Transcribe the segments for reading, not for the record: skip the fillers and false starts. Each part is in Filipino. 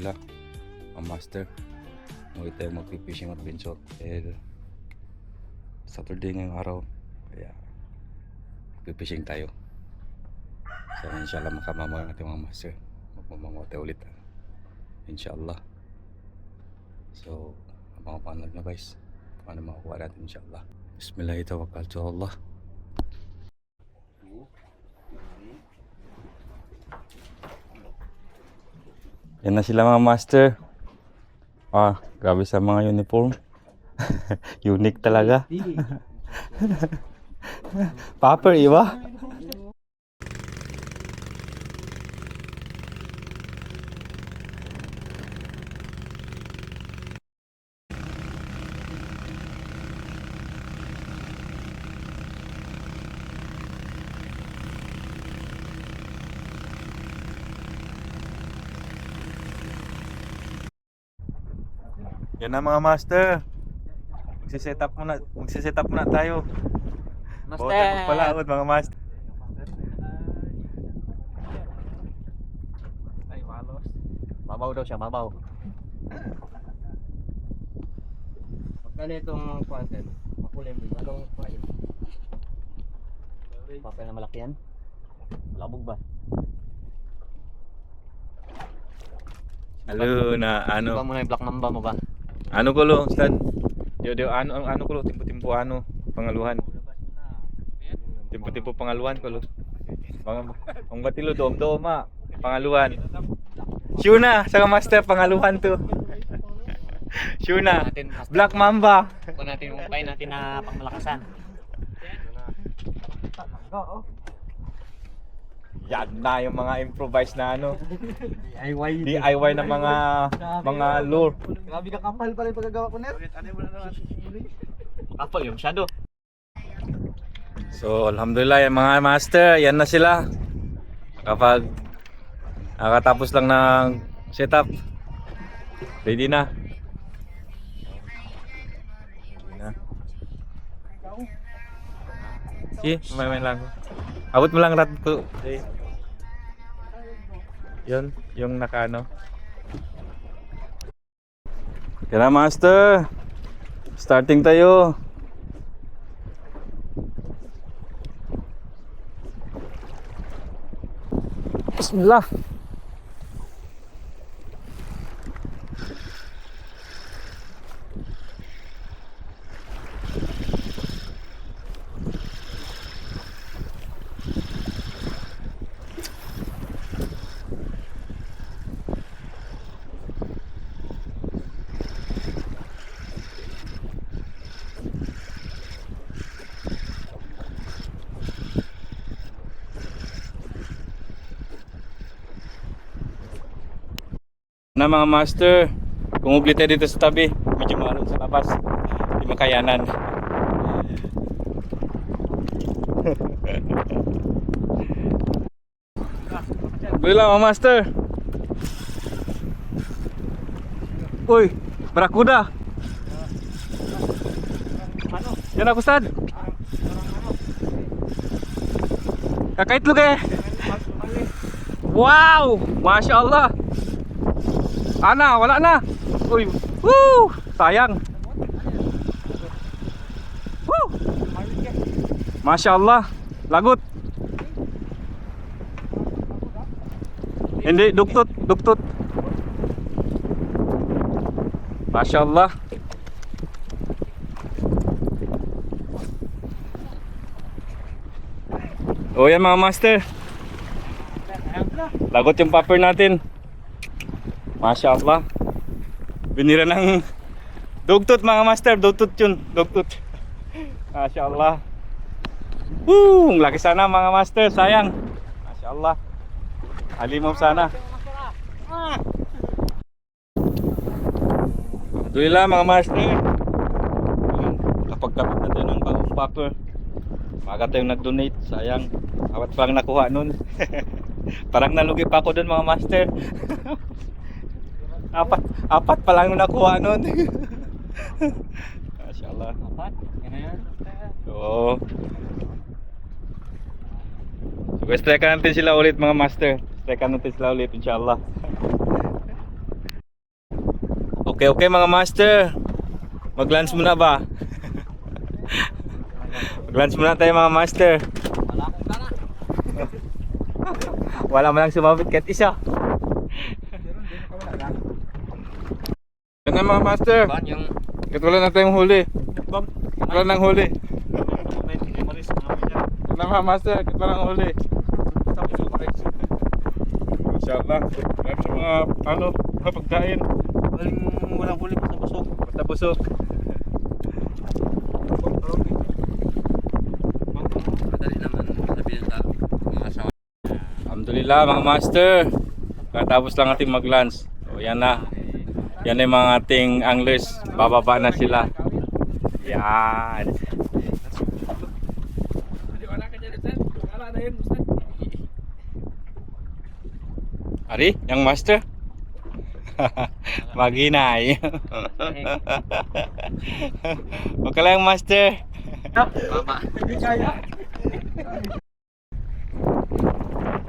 Alhamdulillah, ang master, muli tayo mag-fishing adventure dahil Saturday ngayong araw, kaya mag-fishing tayo. So inshallah makamama natin mga master, magmamangote ulit inshallah. So abangan na guys kung ano makukuha natin inshallah. Bismillahirrahmanirrahim. Yan na sila mga master. Grabe sa mga uniform. Unique talaga. Paper iba. Yan na mga master. Magsiset up muna tayo. Master! Bawat palaot mga master. Ay, malos. Mabaw daw siya, mabaw. Pagkala itong content, makulim din. Anong payo? Papel na malaki yan? Labog ba? Halo na Ano? ano. Ba muna yung black mamba mo ba? Ano ko lo, Stan? Yo ano ko lo, timpo ano, pangaluhan. Timpo pangaluhan ko lo. Ang batilo dom-doma, pangaluhan. Sure na, sa master pangaluhan to. Sure na. Black Mamba. Kung natin yung upay natin na pangmalakasan. Yan na yung mga improvised na ano, DIY. DIY na mga lure. Grabe ka kapal pala yung pagkagawa ko net. Kapal yung shadow. So alhamdulillah yung mga master, yan na sila. Kapag nakatapos lang ng setup, ready na. May lang. Abot mo lang rat ko. Yun, yung nakaano. Tara master. Starting tayo. Bismillah. Na mga master, kung uglit tayo dito sa tabi, medyo malong sa labas, hindi makayanan. Bila mga master. Uy, barakuda. Ano? Yan ako sad. Kakait lu kaya. Wow, Masya Allah. Wala na. Uy, woo, sayang. Woo. Masya Allah, lagut. Hindi, duktut. Masya Allah. O yan mga master, lagot yung popper natin. Masya Allah. Binira ng dugtut mga master. Dugtut yun. Dugtut. Masya Allah. Ang laki sana mga master. Sayang. Masya Allah. Halimaw sana. Alhamdulillah mga master. Kapag kapit natin ng bagong popper, maga tayong nag-donate. Sayang. Awat pa lang nakuha nun. Parang nalugi pa ako dun mga master. Apat pa lang nakuha nun. Masya Allah. Apat? Yan na yan. Oo. So, strike natin sila ulit mga master. Strike natin sila ulit inshallah. Okay mga master. Mag-lunch muna ba? Mag-lunch muna tayo mga master. Wala akong gana. Wala man lang sumabit kahit isa. Yan na mga master. Ban yung Kahit wala na tayong huli. Kahit wala nang huli. Yan na mga master. Kahit wala nang huli. Inshallah. Marami sa mga pagkain. walang huli basta busog. Basta busog. Madali naman sabihin sa mga asawa. Alhamdulillah mga master. Katapos lang ating mag-lunch. So yan na. Yan na yung mga ating anglers. Bababa na sila. Yan. Ari, yang master. Maginay. Okay lang master. Mama.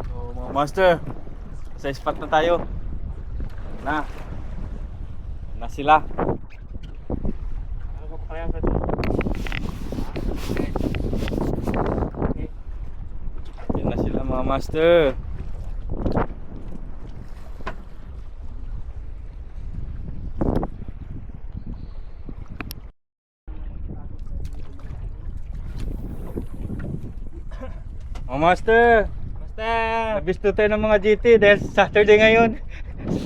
So, mga master, sa spot na tayo. Na sila. Yan na sila mga master. Mga master, nabisto tayo ng mga GT dahil Saturday ngayon.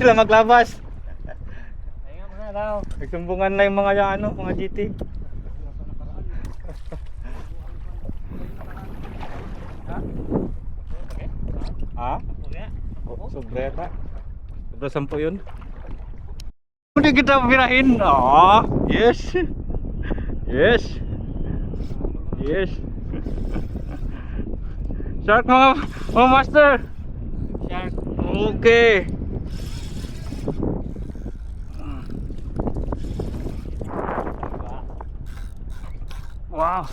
Sila maglabas. Nagsumbungan na yung mga mga GT. Ha? Sobreta. Sobra 10 yun. Hindi kita pirahin. Yes. Yes. Yes. Shark mga master. Shark. Okay. Wow.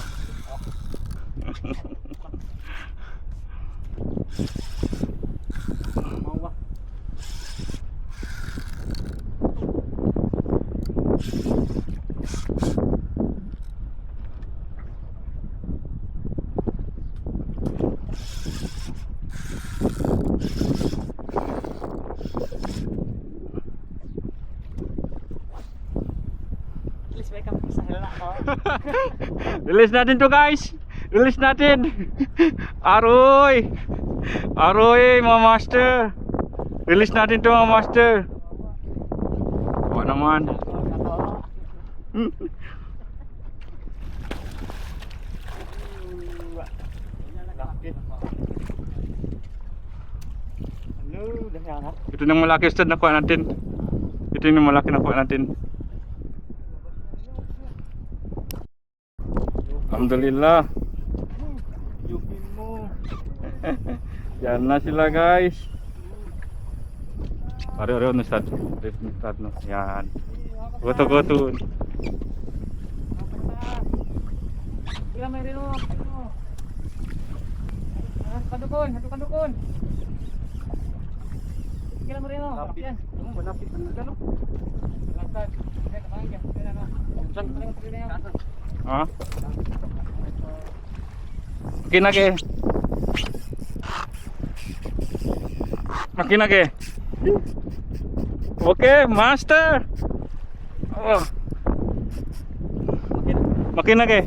Release natin to guys. Release natin. Aroy. Aroy mga master. Release natin to mga master. Wala naman. Ito nang malaki stud na kuha natin. Ito yung malaki na kuha natin. Alhamdulillah. Yupin mo. Yan na sila guys. Are no start. Start no. Yan. Goto. Bila may rino. Kadukon. Bila mo rino. Yan. Malapit na gano. Lantan. Ha? Makinage. Okay, master. Oh. Makinage.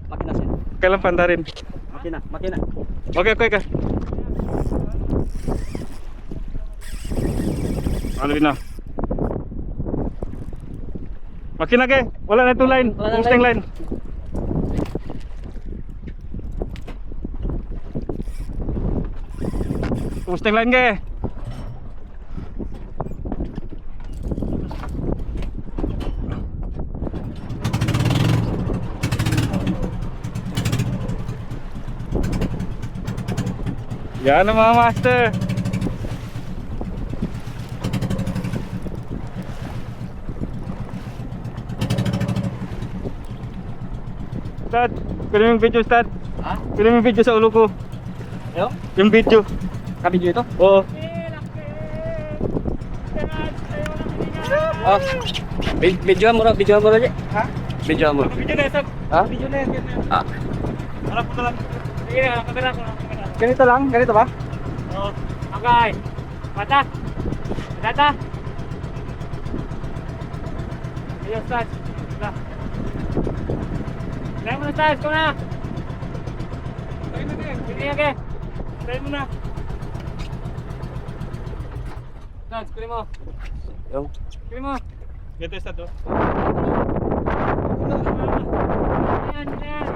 Makina sir. Kailan pandarin? Makina. Okay. Ano na? Makinage. Wala na itong line. Posting line. Posting line ke? Yan ang mga master. Ustad, film yung video Ustad. Ha? Film yung video sa ulo ko. Yo? Yung video. Kabidyo ito? Oo. Eh, laki. Yan, tayo lang hininga. Oh. Videoan mo na, Ji. Ha? Videoan mo. Video na, sir. Ha? Video na yan. Ah. Harap ko na lang. Sige, kamera ko. Kamera. Ganito lang? Ganito ba? Oo. Okay. Mata. Mata. Ayos, Stas. Dah. Try mo na, Stas. Ikaw na. Try mo din. Sige, okay. Try mo na. Stas, kunin mo. Yung. Kunin mo. Ganito yung to. Ayan, ayan.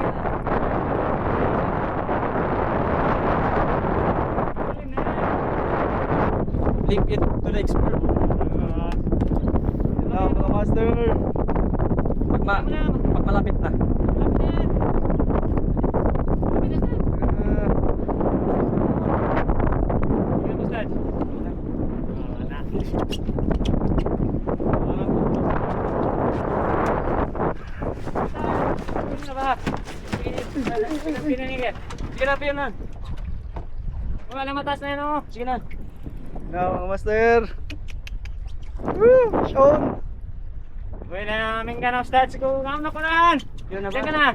Huli na. Link it to the expert. Hello mga master. Pag malapit na. Lapit na yan. Lapit na, Stas. Kunin mo, Stas. Sige na, piyon na. Wala matas na yan, oh. Sige na. Hello mga master. Woo! Sean! Pwede na namin ka ng stats ko. Kamam na ko na yan. Yun na ba? Diyan ka na.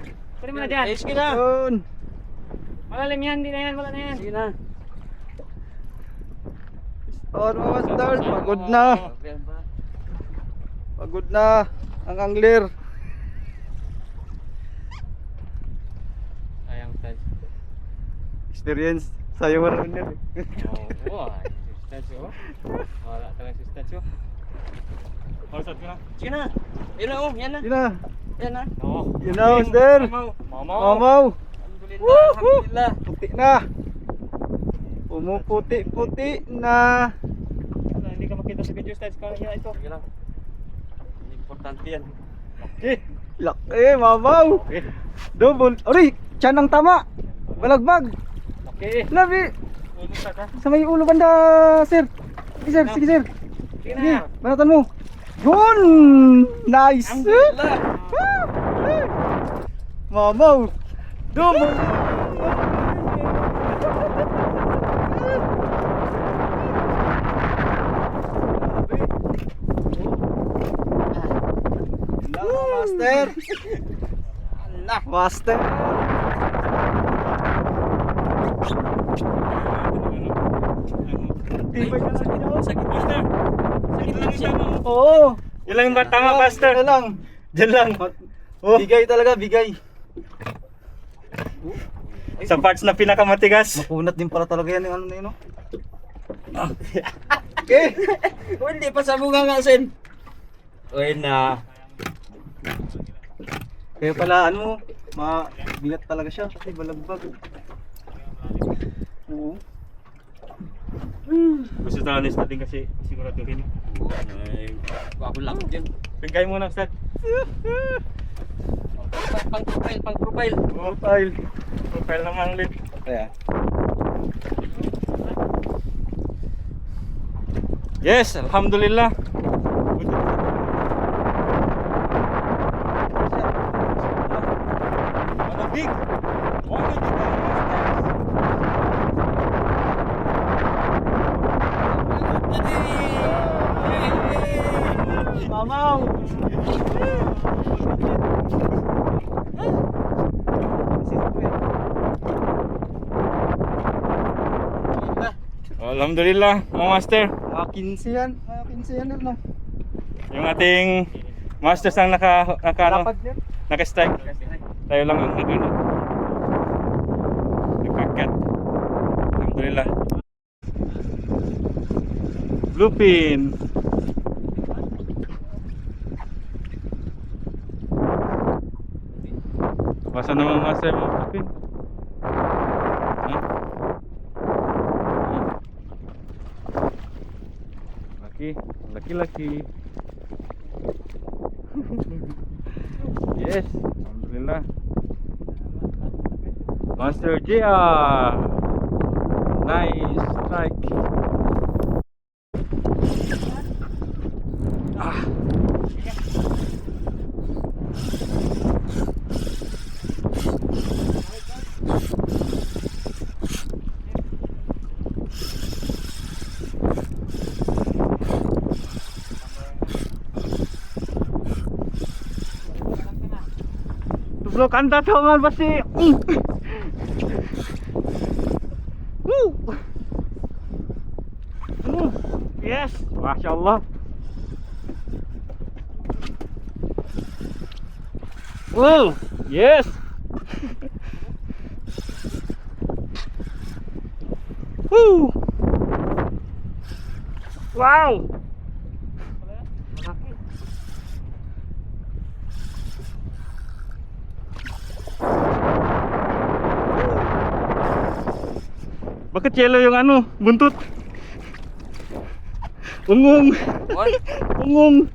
Pwede mo na dyan. Eh, sige na. Sean! Malalim yan, di na yan. Wala na yan. Sige na. Sean mga master. Pagod na. Pagod na. Ang angler. Sayang stats. Experience. Sayo mo rin yan. Oo, stats oh. Wala talaga si stats oh. Mausap ka na. Sige na. Yun na, oh. Yan na. Yun na. Yan na. Oo. Yun na master. Mamaw. Mamaw. Alhamdulillah. Alhamdulillah. Puti na. Pumuputi-puti na. Hindi ka makita sa video stats ko. Yan ito. Sige lang. Importante yan. Okay. Laki, mamaw. Double. Aray, tiyan ang tama. Balagbag. Okay. Labi. Ulo sa ta. Sa may ulo banda, sir. Sige, sir. Sige, sir. Sige Sige, na. banatan mo. Yun! Nice! Alhamdulillah. Mamaw! Double! Hello, master! Allah. Master! Tibay na lang yun. Sakit master. Sakit lang siya. Oo! Yan lang ba tama, Pastor? Yan lang. Diyan lang. Oh. Bigay talaga, bigay. Sa parts na pinakamatigas. Makunat din pala talaga yan yung ano na yun, no? Okay. Oh, hindi pa sabungan nga, Sen. Uy na. Kaya pala ano, mabigat talaga siya kasi balagbag. Oo. Gusto talaga ni din kasi siguraduhin. Ay, bago lang dyan. Bigay mo na, Stat. Pang profile, pang profile. Profile. Profile ng anglit. Kaya. Yes, alhamdulillah. Malabig. Wala kita. Mamaw! Alhamdulillah, mga master. Mga 15 yan. Mga 15 yan na. Yung ating masters ang naka ano, Lapad yan. naka-strike. Tayo lang ang nag-ano. Nagkakat. Alhamdulillah. Bluefin. Basa naman master mo, bluefin. Ha? Laki, laki-laki. Yes, alhamdulillah. Master JR. Nice strike. Ah. Look, ang tatangan ba si... Woo! Yes! Masya Allah. Woo! Yes! Woo! Wow! Bakit yellow yung ano, buntut? Ungong. What? Ungong.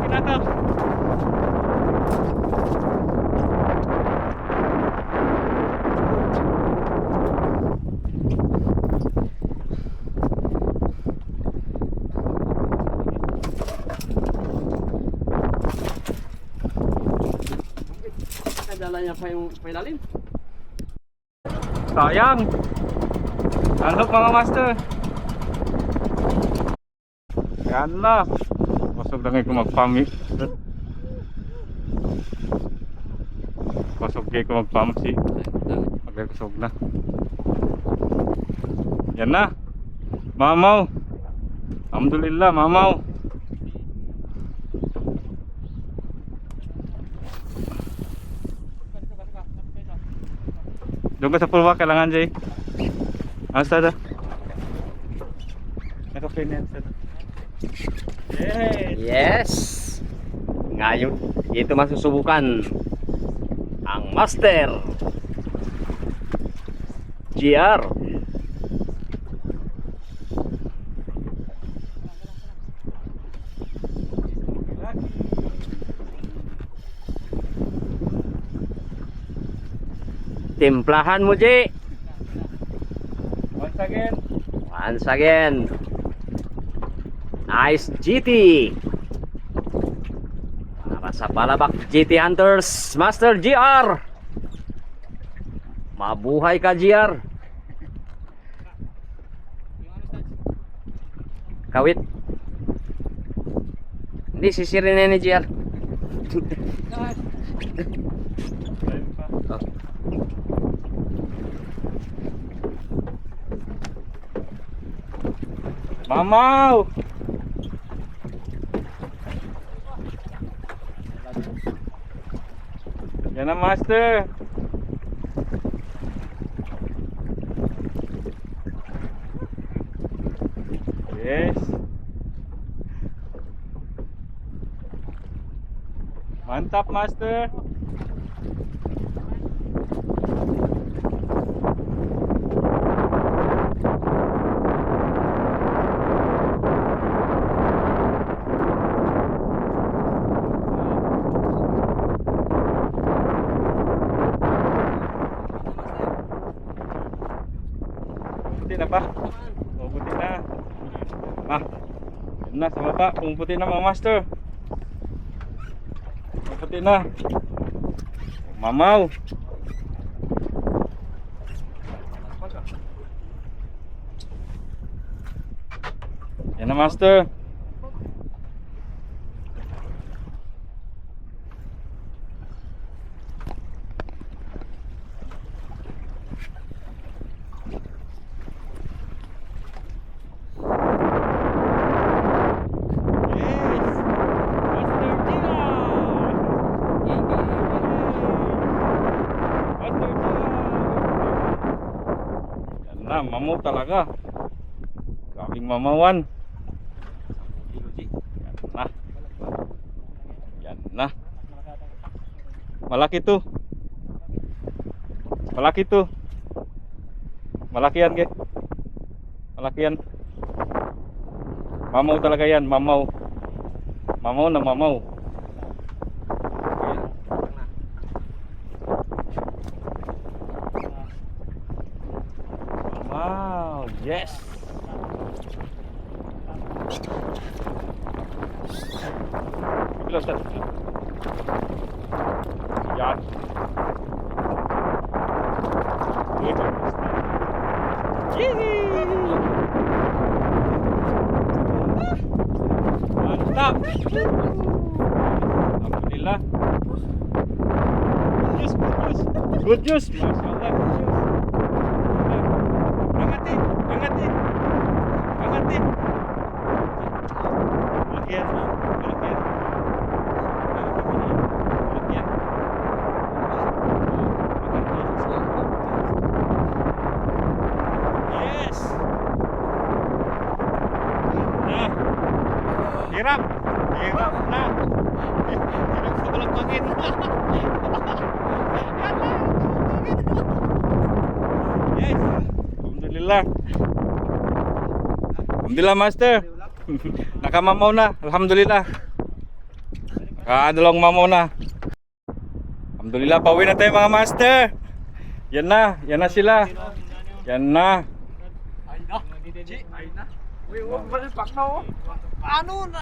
Kinakaw. Dala niya pa yung pailalim. Sayang. Andok mga master. Yan na. Pasok na ngayon ko mag-pami. Pasok kayo ko mag-pam si. Magkakusog na. Yan na. Mamaw. Alhamdulillah, mamaw. Doon ka sa pulwa, kailangan Jay. Asa da? Naka-pin yan. Yes! Yes! Ngayon, ito masusubukan ang Master GR. Timplahan mo, Ji. Once again. Once again. Nice GT. Para sa Palabak GT Hunters Master GR. Mabuhay ka, GR. Kawit. Hindi, sisirin na ni GR. Oh. Mamaw! Yan na, master. Yes. Mantap, master. Puti na pa. Puti na. Yan na sa baba. Pumuputi na mga master. Pumuputi na. Mamaw. Yan na, master. Mamaw talaga. Kaming mamawan. Yan na. Yan na. Malaki to. Malaki to. Malaki yan, ge. Malaki yan. Mamaw talaga yan, mamaw. Mamaw na mamaw. Wow, yes. Bila Ustaz. Yan. Good. Hirap. Alhamdulillah. Good news. Masyaallah, good news. Angatin, angatin. Angatin. Lagyan. Lagyan. Lagyan. Yes. Nah. Hirap. Hirap na. Hirap sa balakangin. Yes. Alhamdulillah. Alhamdulillah, Master. Nakamamaw na. Alhamdulillah. Nakadalawang mamaw na. Alhamdulillah, pauwi na tayo mga Master. Yan na. Yan na sila. Yan na. Ay na. Uy, wag pa na. Paano na?